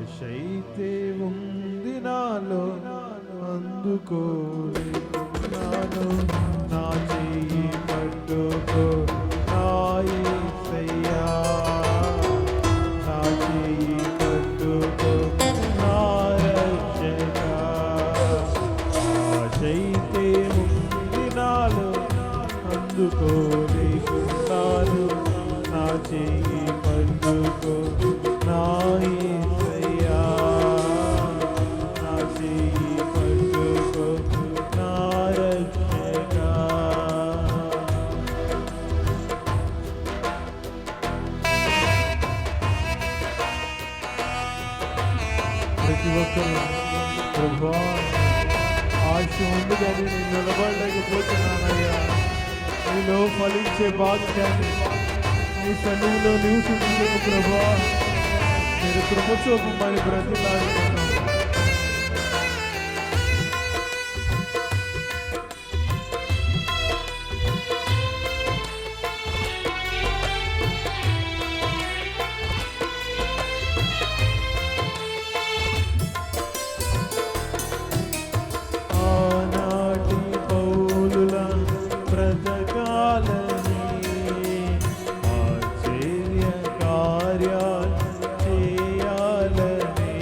ఆశైతే ఉంది నాలో అందుకోలేకున్నాను. నా చెయ్యి పట్టుకో నా యేసయ్యా, నా చెయ్యి పట్టుకో నా రక్షకా. ఆశైతే ఉంది నాలో అందుకోలేకున్నాను. నా చెయ్యి పట్టుకో నా యేసయ్యా, నా చెయ్యి పట్టుకో నా రక్షకా. ప్రతి ఒక్కరు ప్రభువా ఆశ ఉంది కానీ నేను నిలబడలేకపోతున్నానయ్యా. నీలో ఫలించే భాగ్యాన్ని నీ సన్నిధిలో నివసించుకున్న ప్రభువా మీరు కృప చూపమని బ్రతిలాడుతున్నాను. ఆనాటి పౌలులా బ్రతకాలని ఆశ్చర్య కార్యాలు చేయాలని.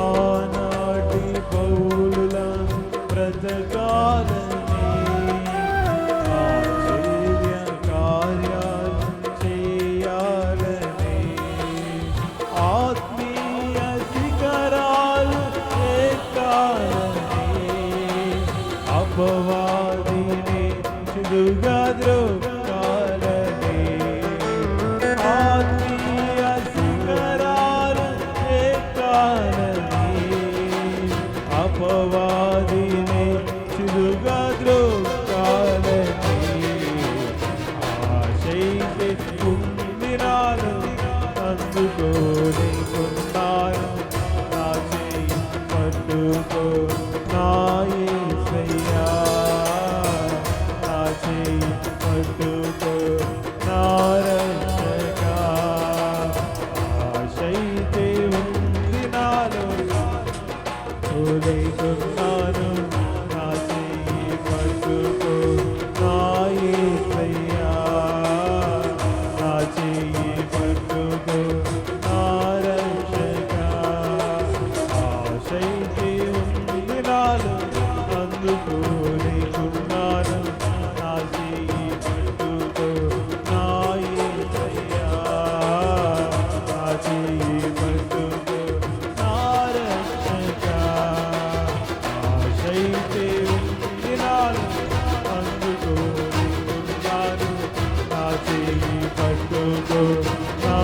ఆనాటి పౌలులా బ్రతకాలని ఆశ్చర్య కార్యాలు చేయాలని. ఆత్మీయ శిఖరాలు ఎక్కాలని అపవాదిని చిదుగా ద్రోకాలని. ఆత్మీయ శిఖరాలు ఎక్కాలని అపవాదిని చిదుగా ద్రోకాలని. ఆశైతే ఉంది నాలో అందుకోలేకున్నాను. నా చెయ్యి పట్టుకో నా యేసయ్యా, నా చెయ్యి పట్టుకో నా రక్షకా. ఆశైతే ఉంది నాలో అందుకోలేకున్నాను. నా చెయ్యి పట్టుకో నా యేసయ్యా, నా చెయ్యి పట్టుకో నా రక్షకా. ఆశైతే ఉంది నాలో అందుకోలేకున్నాను. నా చెయ్యి పట్టుకో నా యేసయ్యా, నా చెయ్యి పట్టుకో నా రక్షకా. ఆశైతే ఉంది నాలో అందుకోలేకున్నాను. నా చెయ్యి పట్టుకో నా